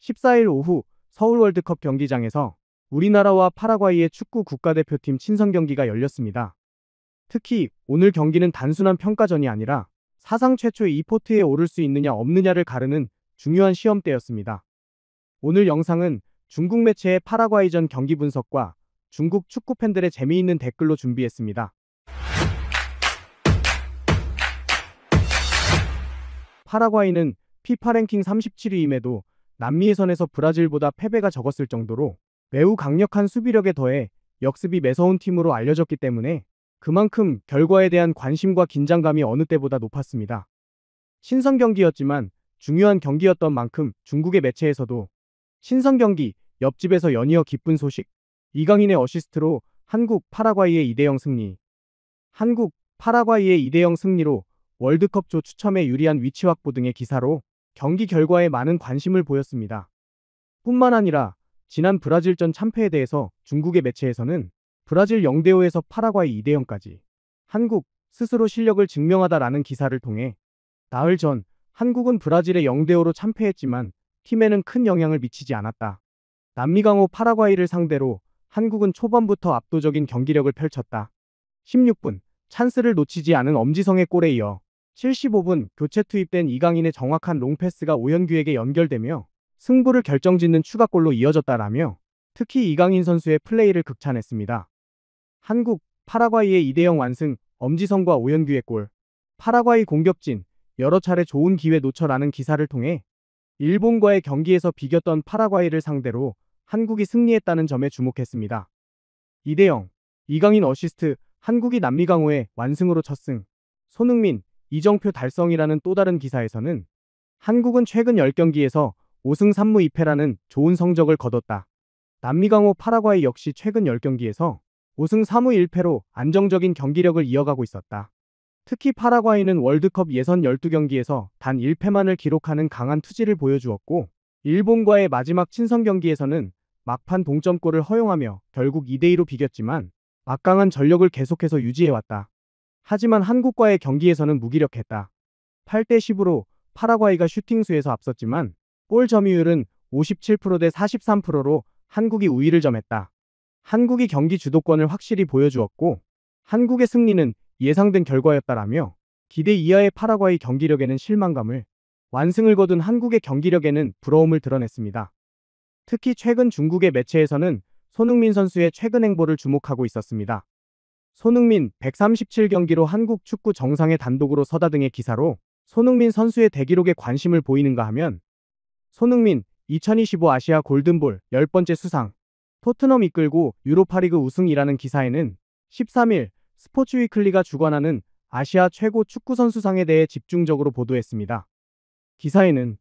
14일 오후 서울 월드컵 경기장에서 우리나라와 파라과이의 축구 국가대표팀 친선 경기가 열렸습니다. 특히 오늘 경기는 단순한 평가전이 아니라 사상 최초의 이 포트에 오를 수 있느냐 없느냐를 가르는 중요한 시험대였습니다. 오늘 영상은 중국 매체의 파라과이전 경기 분석과 중국 축구 팬들의 재미있는 댓글로 준비했습니다. 파라과이는 피파 랭킹 37위임에도 남미 예선에서 브라질보다 패배가 적었을 정도로 매우 강력한 수비력에 더해 역습이 매서운 팀으로 알려졌기 때문에 그만큼 결과에 대한 관심과 긴장감이 어느 때보다 높았습니다. 신선 경기였지만 중요한 경기였던 만큼 중국의 매체에서도 신선 경기, 옆집에서 연이어 기쁜 소식, 이강인의 어시스트로 한국, 파라과이의 2대0 승리, 한국, 파라과이의 2대0 승리로 월드컵 조 추첨에 유리한 위치 확보 등의 기사로 경기 결과에 많은 관심을 보였습니다. 뿐만 아니라 지난 브라질전 참패에 대해서 중국의 매체에서는 브라질 0대5에서 파라과이 2대0까지 한국 스스로 실력을 증명하다라는 기사를 통해 나흘 전 한국은 브라질의 0대5로 참패했지만 팀에는 큰 영향을 미치지 않았다. 남미 강호 파라과이를 상대로 한국은 초반부터 압도적인 경기력을 펼쳤다. 16분 찬스를 놓치지 않은 엄지성의 골에 이어 75분 교체 투입된 이강인의 정확한 롱패스가 오현규에게 연결되며 승부를 결정짓는 추가골로 이어졌다라며 특히 이강인 선수의 플레이를 극찬했습니다. 한국, 파라과이의 2대0 완승, 엄지성과 오현규의 골, 파라과이 공격진, 여러 차례 좋은 기회 놓쳐라는 기사를 통해 일본과의 경기에서 비겼던 파라과이를 상대로 한국이 승리했다는 점에 주목했습니다. 2대0, 이강인 어시스트, 한국이 남미 강호의 완승으로 첫 승, 손흥민, 이정표 달성이라는 또 다른 기사에서는 한국은 최근 10경기에서 5승 3무 2패라는 좋은 성적을 거뒀다. 남미 강호 파라과이 역시 최근 10경기에서 5승 3무 1패로 안정적인 경기력을 이어가고 있었다. 특히 파라과이는 월드컵 예선 12경기에서 단 1패만을 기록하는 강한 투지를 보여주었고 일본과의 마지막 친선 경기에서는 막판 동점골을 허용하며 결국 2대2로 비겼지만 막강한 전력을 계속해서 유지해왔다. 하지만 한국과의 경기에서는 무기력했다. 8대10으로 파라과이가 슈팅 수에서 앞섰지만 골 점유율은 57% 대 43%로 한국이 우위를 점했다. 한국이 경기 주도권을 확실히 보여주었고 한국의 승리는 예상된 결과였다라며 기대 이하의 파라과이 경기력에는 실망감을, 완승을 거둔 한국의 경기력에는 부러움을 드러냈습니다. 특히 최근 중국의 매체에서는 손흥민 선수의 최근 행보를 주목하고 있었습니다. 손흥민 137경기로 한국 축구 정상에 단독으로 서다 등의 기사로 손흥민 선수의 대기록에 관심을 보이는가 하면 손흥민 2025 아시아 골든볼 10번째 수상, 토트넘 이끌고 유로파리그 우승이라는 기사에는 13일 스포츠위클리가 주관하는 아시아 최고 축구선수상에 대해 집중적으로 보도했습니다. 기사에는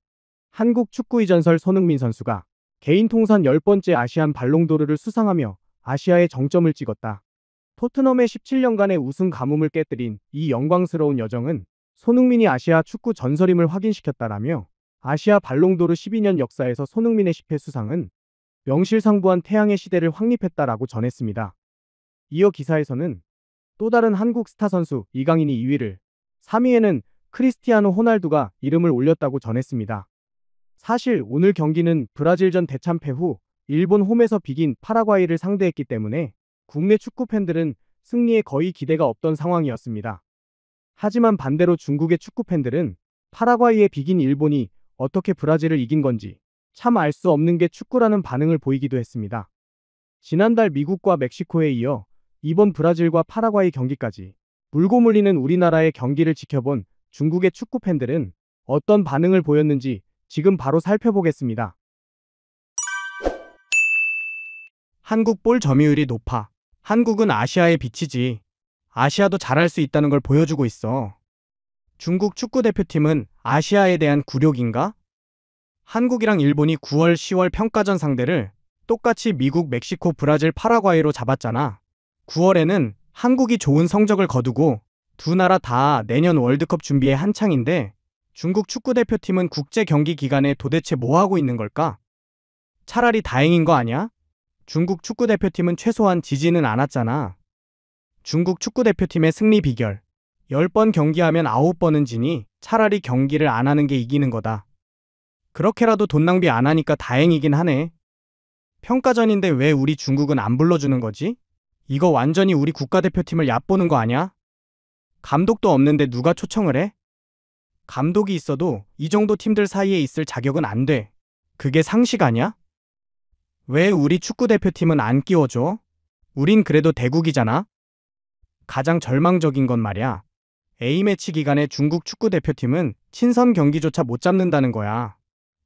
한국 축구의 전설 손흥민 선수가 개인 통산 10번째 아시안 발롱도르를 수상하며 아시아의 정점을 찍었다. 토트넘의 17년간의 우승 가뭄을 깨뜨린 이 영광스러운 여정은 손흥민이 아시아 축구 전설임을 확인시켰다라며 아시아 발롱도르 12년 역사에서 손흥민의 10회 수상은 명실상부한 태양의 시대를 확립했다라고 전했습니다. 이어 기사에서는 또 다른 한국 스타 선수 이강인이 2위를, 3위에는 크리스티아노 호날두가 이름을 올렸다고 전했습니다. 사실 오늘 경기는 브라질전 대참패 후 일본 홈에서 비긴 파라과이를 상대했기 때문에 국내 축구 팬들은 승리에 거의 기대가 없던 상황이었습니다. 하지만 반대로 중국의 축구 팬들은 파라과이에 비긴 일본이 어떻게 브라질을 이긴 건지 참 알 수 없는 게 축구라는 반응을 보이기도 했습니다. 지난달 미국과 멕시코에 이어 이번 브라질과 파라과이 경기까지 물고 물리는 우리나라의 경기를 지켜본 중국의 축구 팬들은 어떤 반응을 보였는지 지금 바로 살펴보겠습니다. 한국 볼 점유율이 높아. 한국은 아시아의 빛이지. 아시아도 잘할 수 있다는 걸 보여주고 있어. 중국 축구 대표팀은 아시아에 대한 굴욕인가? 한국이랑 일본이 9월, 10월 평가전 상대를 똑같이 미국, 멕시코, 브라질, 파라과이로 잡았잖아. 9월에는 한국이 좋은 성적을 거두고 두 나라 다 내년 월드컵 준비에 한창인데 중국 축구 대표팀은 국제 경기 기간에 도대체 뭐 하고 있는 걸까? 차라리 다행인 거 아니야? 중국 축구 대표팀은 최소한 지지는 않았잖아. 중국 축구 대표팀의 승리 비결. 10번 경기하면 9번은 지니 차라리 경기를 안 하는 게 이기는 거다. 그렇게라도 돈 낭비 안 하니까 다행이긴 하네. 평가전인데 왜 우리 중국은 안 불러주는 거지? 이거 완전히 우리 국가대표팀을 얕보는 거 아니야? 감독도 없는데 누가 초청을 해? 감독이 있어도 이 정도 팀들 사이에 있을 자격은 안 돼. 그게 상식 아니야? 왜 우리 축구대표팀은 안 끼워줘? 우린 그래도 대국이잖아? 가장 절망적인 건 말이야. A매치 기간에 중국 축구대표팀은 친선 경기조차 못 잡는다는 거야.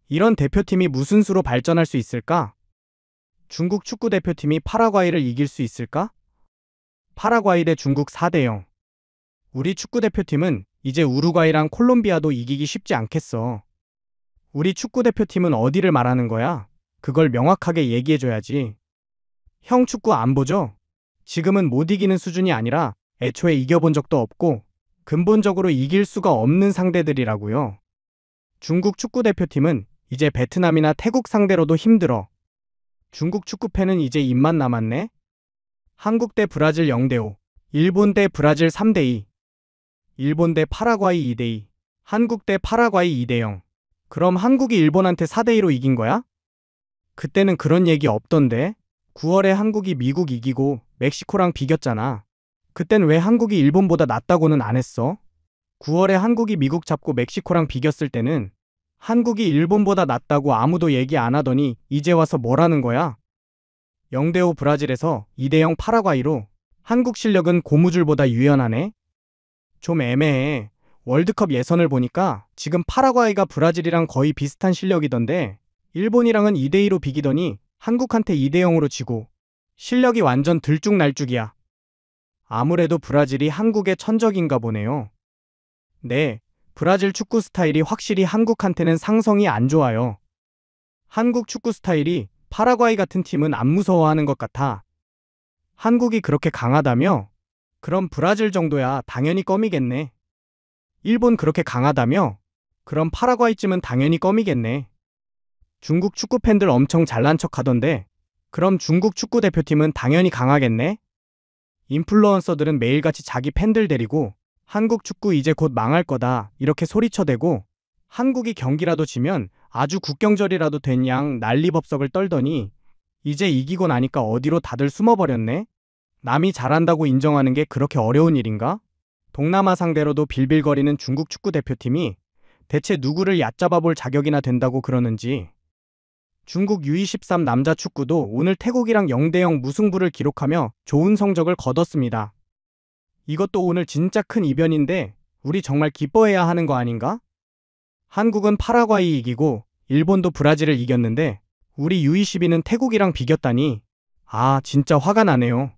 이런 대표팀이 무슨 수로 발전할 수 있을까? 중국 축구대표팀이 파라과이를 이길 수 있을까? 파라과이 대 중국 4대0. 우리 축구대표팀은 이제 우루과이랑 콜롬비아도 이기기 쉽지 않겠어. 우리 축구대표팀은 어디를 말하는 거야? 그걸 명확하게 얘기해줘야지. 형 축구 안 보죠? 지금은 못 이기는 수준이 아니라 애초에 이겨본 적도 없고 근본적으로 이길 수가 없는 상대들이라고요. 중국 축구대표팀은 이제 베트남이나 태국 상대로도 힘들어. 중국 축구팬은 이제 입만 남았네? 한국 대 브라질 0대5, 일본 대 브라질 3대2, 일본 대 파라과이 2대2, 한국 대 파라과이 2대0. 그럼 한국이 일본한테 4대2로 이긴 거야? 그때는 그런 얘기 없던데? 9월에 한국이 미국 이기고 멕시코랑 비겼잖아. 그땐 왜 한국이 일본보다 낫다고는 안 했어? 9월에 한국이 미국 잡고 멕시코랑 비겼을 때는 한국이 일본보다 낫다고 아무도 얘기 안 하더니 이제 와서 뭐라는 거야? 0대5 브라질에서 2대0 파라과이로 한국 실력은 고무줄보다 유연하네? 좀 애매해. 월드컵 예선을 보니까 지금 파라과이가 브라질이랑 거의 비슷한 실력이던데 일본이랑은 2대2로 비기더니 한국한테 2대0으로 지고 실력이 완전 들쭉날쭉이야. 아무래도 브라질이 한국의 천적인가 보네요. 네, 브라질 축구 스타일이 확실히 한국한테는 상성이 안 좋아요. 한국 축구 스타일이 파라과이 같은 팀은 안 무서워하는 것 같아. 한국이 그렇게 강하다며? 그럼 브라질 정도야 당연히 껌이겠네. 일본 그렇게 강하다며? 그럼 파라과이쯤은 당연히 껌이겠네. 중국 축구 팬들 엄청 잘난 척 하던데 그럼 중국 축구 대표팀은 당연히 강하겠네? 인플루언서들은 매일같이 자기 팬들 데리고 한국 축구 이제 곧 망할 거다 이렇게 소리쳐대고 한국이 경기라도 지면 아주 국경절이라도 된 양 난리법석을 떨더니 이제 이기고 나니까 어디로 다들 숨어버렸네? 남이 잘한다고 인정하는 게 그렇게 어려운 일인가? 동남아 상대로도 빌빌거리는 중국 축구 대표팀이 대체 누구를 얕잡아 볼 자격이나 된다고 그러는지. 중국 U23 남자 축구도 오늘 태국이랑 0대0 무승부를 기록하며 좋은 성적을 거뒀습니다. 이것도 오늘 진짜 큰 이변인데 우리 정말 기뻐해야 하는 거 아닌가? 한국은 파라과이 이기고 일본도 브라질을 이겼는데 우리 U22는 태국이랑 비겼다니 아 진짜 화가 나네요.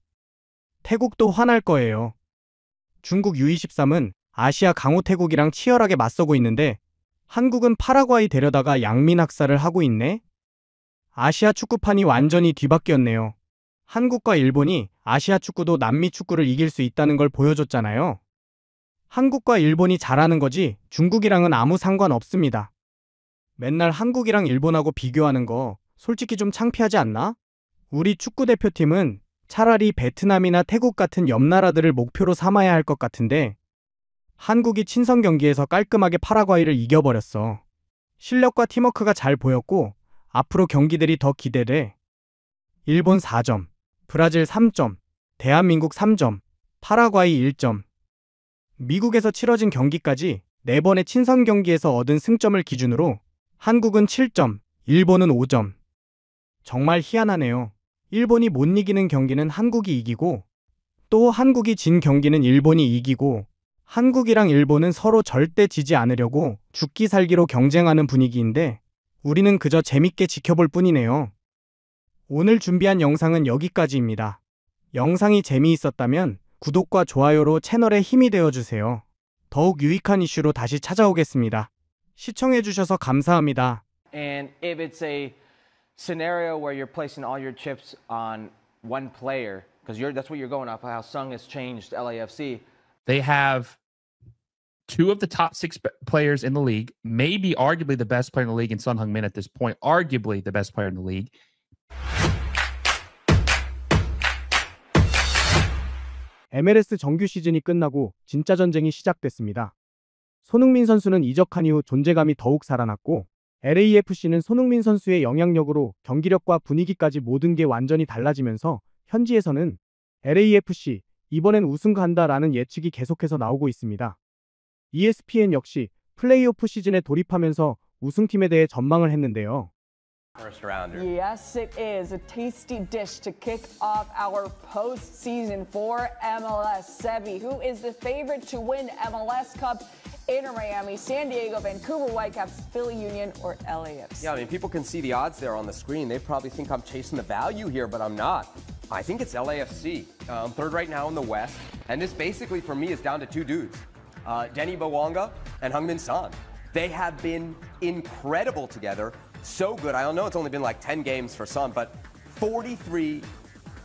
태국도 화날 거예요. 중국 U23은 아시아 강호 태국이랑 치열하게 맞서고 있는데 한국은 파라과이 데려다가 양민학살을 하고 있네? 아시아 축구판이 완전히 뒤바뀌었네요. 한국과 일본이 아시아 축구도 남미 축구를 이길 수 있다는 걸 보여줬잖아요. 한국과 일본이 잘하는 거지 중국이랑은 아무 상관없습니다. 맨날 한국이랑 일본하고 비교하는 거 솔직히 좀 창피하지 않나? 우리 축구대표팀은 차라리 베트남이나 태국 같은 옆 나라들을 목표로 삼아야 할 것 같은데 한국이 친선 경기에서 깔끔하게 파라과이를 이겨버렸어. 실력과 팀워크가 잘 보였고 앞으로 경기들이 더 기대돼. 일본 4점, 브라질 3점, 대한민국 3점, 파라과이 1점. 미국에서 치러진 경기까지 4번의 친선 경기에서 얻은 승점을 기준으로 한국은 7점, 일본은 5점. 정말 희한하네요. 일본이 못 이기는 경기는 한국이 이기고 또 한국이 진 경기는 일본이 이기고 한국이랑 일본은 서로 절대 지지 않으려고 죽기 살기로 경쟁하는 분위기인데 우리는 그저 재밌게 지켜볼 뿐이네요. 오늘 준비한 영상은 여기까지입니다. 영상이 재미있었다면 구독과 좋아요로 채널에 힘이 되어주세요. 더욱 유익한 이슈로 다시 찾아오겠습니다. 시청해주셔서 감사합니다. And if it's a scenario where you're placing all your chips on one player, because that's what you're going off of, how Sung has changed LAFC. They have two of the top six players in the league, maybe arguably the best player in the league in Son Heung-min at this point, arguably the best player in the league. MLS 정규 시즌이 끝나고 진짜 전쟁이 시작됐습니다. 손흥민 선수는 이적한 이후 존재감이 더욱 살아났고 LAFC는 손흥민 선수의 영향력으로 경기력과 분위기까지 모든 게 완전히 달라지면서 현지에서는 LAFC 이번엔 우승 간다라는 예측이 계속해서 나오고 있습니다. ESPN 역시 플레이오프 시즌에 돌입하면서 우승팀에 대해 전망을 했는데요. First rounder. Yes, it is a tasty dish to kick off our postseason for MLS. Sebi, who is the favorite to win MLS Cup? Inter Miami, San Diego, Vancouver Whitecaps, Philly Union, or LAFC? Yeah, I mean, people can see the odds there on the screen. They probably think I'm chasing the value here, but I'm not. I think it's LAFC. I'm third right now in the West, and this basically for me is down to two dudes, Denny Bawanga and Heung-min Son. They have been incredible together, so good. I don't know, it's only been like 10 games for Son, but 43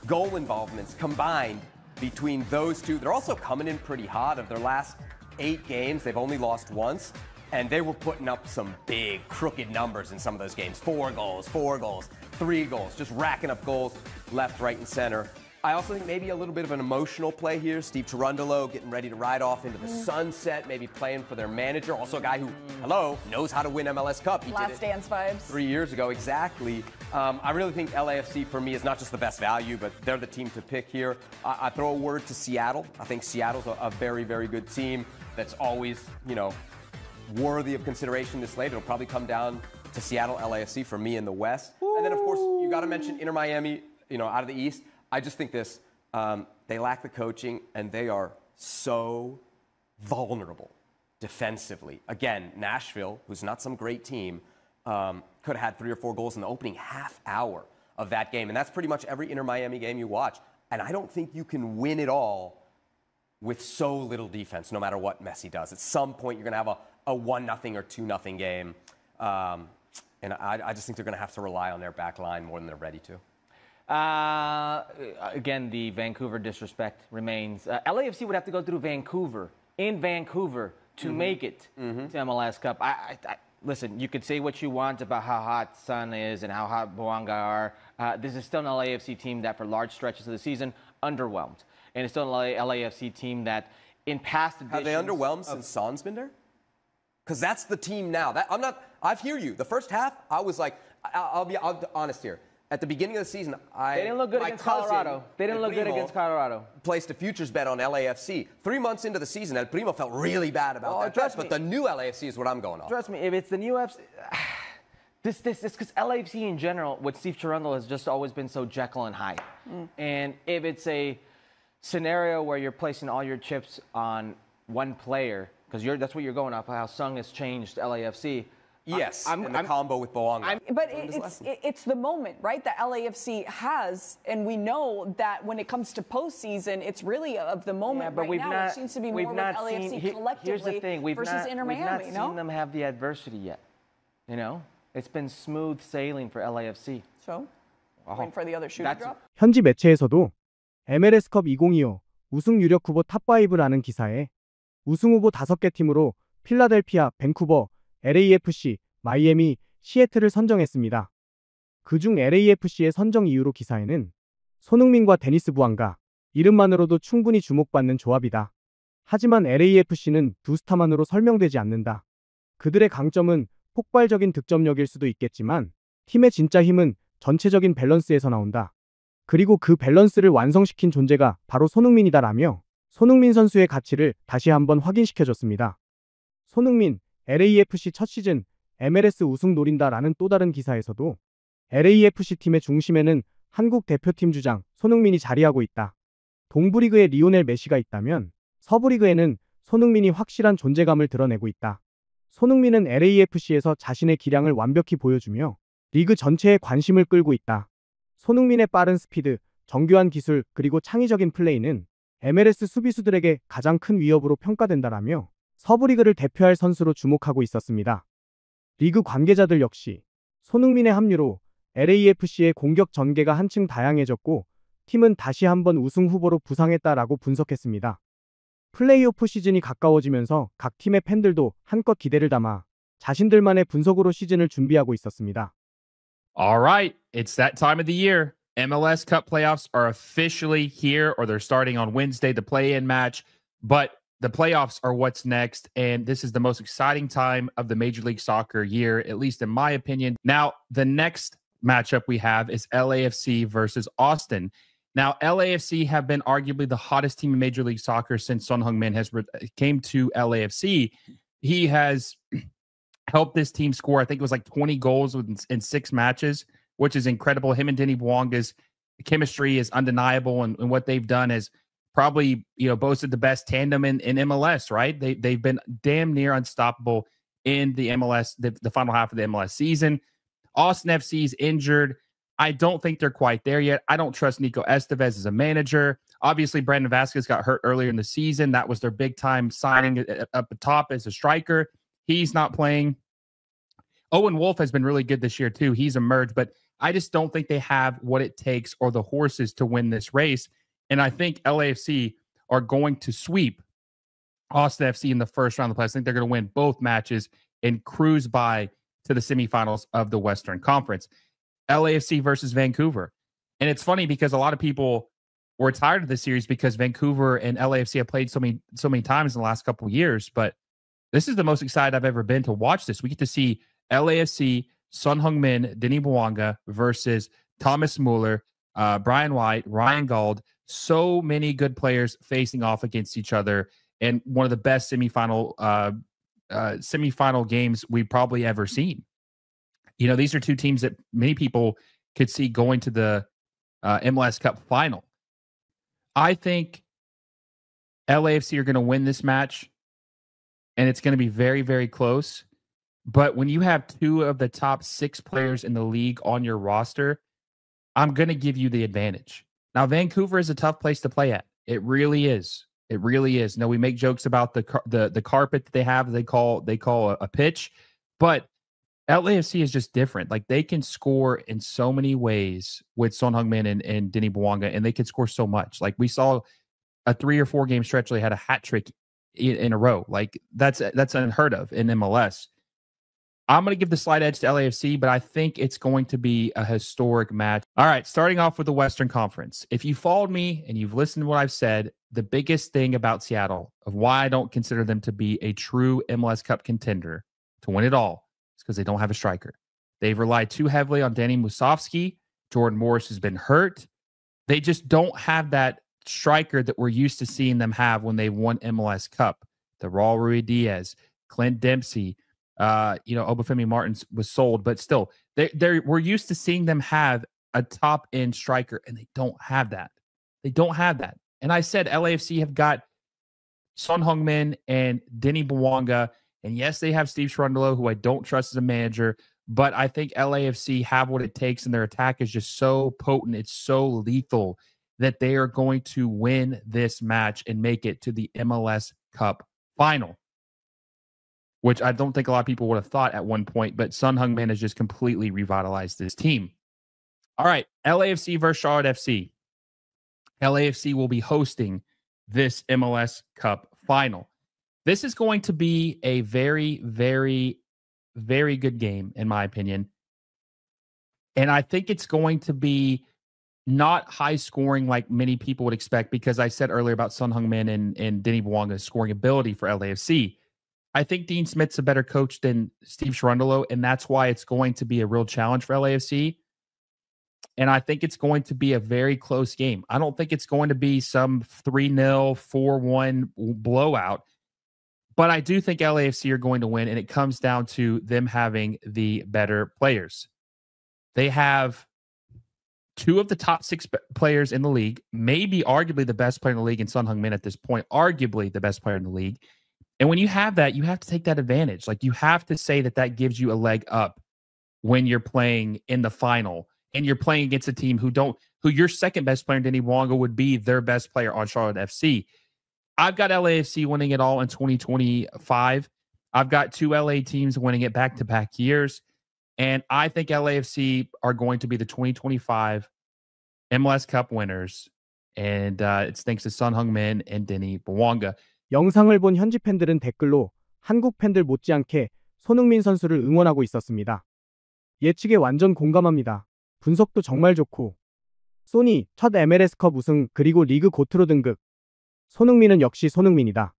goal involvements combined between those two. They're also coming in pretty hot. Of their last 8 games, they've only lost once, and they were putting up some big, crooked numbers in some of those games. 4 goals, 3 goals, just racking up goals left, right, and center. I also think maybe a little bit of an emotional play here. Steve Cherundolo getting ready to ride off into the sunset, maybe playing for their manager. Also a guy who, knows how to win MLS Cup. He Last did it dance vibes. 3 years ago, exactly. I really think LAFC for me is not just the best value, but they're the team to pick here. I throw a word to Seattle. I think Seattle's a very, very good team that's always, worthy of consideration this late. It'll probably come down to Seattle, LAFC for me in the West. And then, of course, you got to mention Inter Miami, out of the East. I just think this, they lack the coaching, and they are so vulnerable defensively. Again, Nashville, who's not some great team, could have had 3 or 4 goals in the opening half hour of that game. And that's pretty much every Inter Miami game you watch. And I don't think you can win it all with so little defense, no matter what Messi does. At some point, you're going to have a 1-0 or 2-0 game. And I just think they're going to have to rely on their back line more than they're ready to. Again, the Vancouver disrespect remains. LAFC would have to go through Vancouver, to make it to MLS Cup. Listen, you could say what you want about how hot Son is and how hot Bawanga are. This is still an LAFC team that, for large stretches of the season, underwhelmed. And it's still an LAFC team that, in past editions... Have they underwhelmed since Son's been there? Because that's the team now. I hear you. The first half, I was like, I'll be honest here. At the beginning of the season, They didn't look good against Colorado. They didn't look good against Colorado. Placed a futures bet on LAFC. 3 months into the season, El Primo felt really bad about that bet, but the new LAFC is what I'm going off. Trust me, if it's the new FC... This because LAFC in general, with Steve Cherundolo, has just always been so Jekyll and Hyde. And if it's a scenario where you're placing all your chips on one player, because that's what you're going off of, how Sung has changed LAFC. Yes, and the combo with Bawanga. But it's the moment, right, that LAFC has, and we know that when it comes to postseason, it's really of the moment now. It seems to be more with LAFC collectively here's the thing, versus Inter Miami, We've not seen them have the adversity yet. It's been smooth sailing for LAFC. So, waiting for the other shoe to drop. 현지 매체에서도 MLS컵 2025 우승 유력 후보 탑5라는 기사에 우승 후보 5개 팀으로 필라델피아, 밴쿠버, LAFC, 마이애미, 시애틀을 선정했습니다. 그중 LAFC의 선정 이유로 기사에는 손흥민과 데니스 부앙가, 이름만으로도 충분히 주목받는 조합이다. 하지만 LAFC는 두 스타만으로 설명되지 않는다. 그들의 강점은 폭발적인 득점력일 수도 있겠지만 팀의 진짜 힘은 전체적인 밸런스에서 나온다. 그리고 그 밸런스를 완성시킨 존재가 바로 손흥민이다라며 손흥민 선수의 가치를 다시 한번 확인시켜줬습니다. 손흥민, LAFC 첫 시즌 MLS 우승 노린다라는 또 다른 기사에서도 LAFC 팀의 중심에는 한국 대표팀 주장 손흥민이 자리하고 있다. 동부리그에 리오넬 메시가 있다면 서부리그에는 손흥민이 확실한 존재감을 드러내고 있다. 손흥민은 LAFC에서 자신의 기량을 완벽히 보여주며 리그 전체의 관심을 끌고 있다. 손흥민의 빠른 스피드, 정교한 기술, 그리고 창의적인 플레이는 MLS 수비수들에게 가장 큰 위협으로 평가된다라며 서부리그를 대표할 선수로 주목하고 있었습니다. 리그 관계자들 역시 손흥민의 합류로 LAFC의 공격 전개가 한층 다양해졌고 팀은 다시 한번 우승 후보로 부상했다라고 분석했습니다. 플레이오프 시즌이 가까워지면서 각 팀의 팬들도 한껏 기대를 담아 자신들만의 분석으로 시즌을 준비하고 있었습니다. All right, it's that time of the year. MLS Cup playoffs are officially here, or they're starting on Wednesday, the play-in match. But the playoffs are what's next, and this is the most exciting time of the Major League Soccer year, at least in my opinion. Now, the next matchup we have is LAFC versus Austin. Now, LAFC have been arguably the hottest team in Major League Soccer since Son Heung-min came to LAFC. He has helped this team score, I think it was like 20 goals in 6 matches, which is incredible. Him and Denis Bouanga's chemistry is undeniable, and what they've done is probably, boasted the best tandem in MLS, right? They've been damn near unstoppable in the MLS, the final half of the MLS season. Austin FC is injured. I don't think they're quite there yet. I don't trust Nico Estevez as a manager. Obviously, Brandon Vasquez got hurt earlier in the season. That was their big time signing up the top as a striker. He's not playing. Owen Wolf has been really good this year too. He's emerged, but I just don't think they have what it takes or the horses to win this race. And I think LAFC are going to sweep Austin FC in the first round of the playoffs. I think they're going to win both matches and cruise by to the semifinals of the Western Conference. LAFC versus Vancouver. And it's funny because a lot of people were tired of this series because Vancouver and LAFC have played so many times in the last couple of years. But this is the most excited I've ever been to watch this. We get to see LAFC, Son Heung-min, Denis Bouanga versus Thomas Muller, Brian White, Ryan Gauld. So many good players facing off against each other, and one of the best semifinal games we've probably ever seen. These are two teams that many people could see going to the MLS Cup final. I think LAFC are going to win this match, and it's going to be very, very close. But when you have 2 of the top 6 players in the league on your roster, I'm going to give you the advantage. Now, Vancouver is a tough place to play at. It really is. It really is. Now, we make jokes about the carpet that they have. They call a pitch, but LAFC is just different. Like, they can score in so many ways with Son Heung-min and Denis Bouanga, and they can score so much. Like, we saw a 3 or 4 game stretch where they had a hat trick in a row. Like, that's unheard of in MLS. I'm going to give the slight edge to LAFC, but I think it's going to be a historic match. All right, starting off with the Western Conference. If you followed me and you've listened to what I've said, the biggest thing about Seattle, of why I don't consider them to be a true MLS Cup contender to win it all, is because they don't have a striker. They've relied too heavily on Danny Musovski. Jordan Morris has been hurt. They just don't have that striker that we're used to seeing them have when they won MLS Cup. The Raul Ruidiaz, Clint Dempsey, Obafemi Martins was sold, but still, we're used to seeing them have a top-end striker, and they don't have that. They don't have that. And I said LAFC have got Son Heung-min and Denis Bouanga, and yes, they have Steve Cherundolo, who I don't trust as a manager, but I think LAFC have what it takes, and their attack is just so potent, it's so lethal, that they are going to win this match and make it to the MLS Cup final, which I don't think a lot of people would have thought at one point, but Son Heung-min has just completely revitalized this team. All right, LAFC versus Charlotte FC. LAFC will be hosting this MLS Cup final. This is going to be a very, very, very good game, in my opinion. And I think it's going to be not high scoring like many people would expect, because I said earlier about Son Heung-min and Denis Bouanga's scoring ability for LAFC. I think Dean Smith's a better coach than Steve Cherundolo, and that's why it's going to be a real challenge for LAFC. And I think it's going to be a very close game. I don't think it's going to be some 3-0, 4-1 blowout, but I do think LAFC are going to win, and it comes down to them having the better players. They have 2 of the top 6 players in the league, maybe arguably the best player in the league in Son Heung-min at this point, arguably the best player in the league. And when you have that, you have to take that advantage. Like, you have to say that gives you a leg up when you're playing in the final and you're playing against a team who your second best player, Denis Bouanga, would be their best player on Charlotte FC. I've got LAFC winning it all in 2025. I've got 2 LA teams winning it back-to-back years. And I think LAFC are going to be the 2025 MLS Cup winners. And it's thanks to Son Heung-min and Denis Bouanga. 영상을 본 현지 팬들은 댓글로 한국 팬들 못지않게 손흥민 선수를 응원하고 있었습니다. 예측에 완전 공감합니다. 분석도 정말 좋고. 소니 첫 MLS컵 우승 그리고 리그 고트로 등극. 손흥민은 역시 손흥민이다.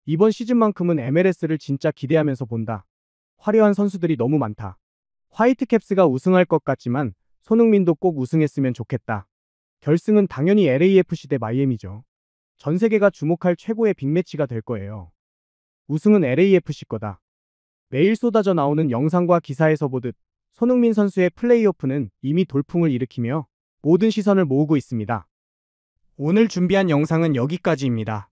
이번 시즌만큼은 MLS를 진짜 기대하면서 본다. 화려한 선수들이 너무 많다. 화이트캡스가 우승할 것 같지만 손흥민도 꼭 우승했으면 좋겠다. 결승은 당연히 LAFC 대 마이애미죠. 전 세계가 주목할 최고의 빅매치가 될 거예요. 우승은 LAFC 거다. 매일 쏟아져 나오는 영상과 기사에서 보듯 손흥민 선수의 플레이오프는 이미 돌풍을 일으키며 모든 시선을 모으고 있습니다. 오늘 준비한 영상은 여기까지입니다.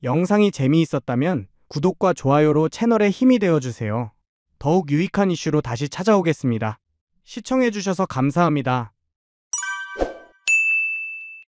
영상이 재미있었다면 구독과 좋아요로 채널에 힘이 되어주세요. 더욱 유익한 이슈로 다시 찾아오겠습니다. 시청해주셔서 감사합니다.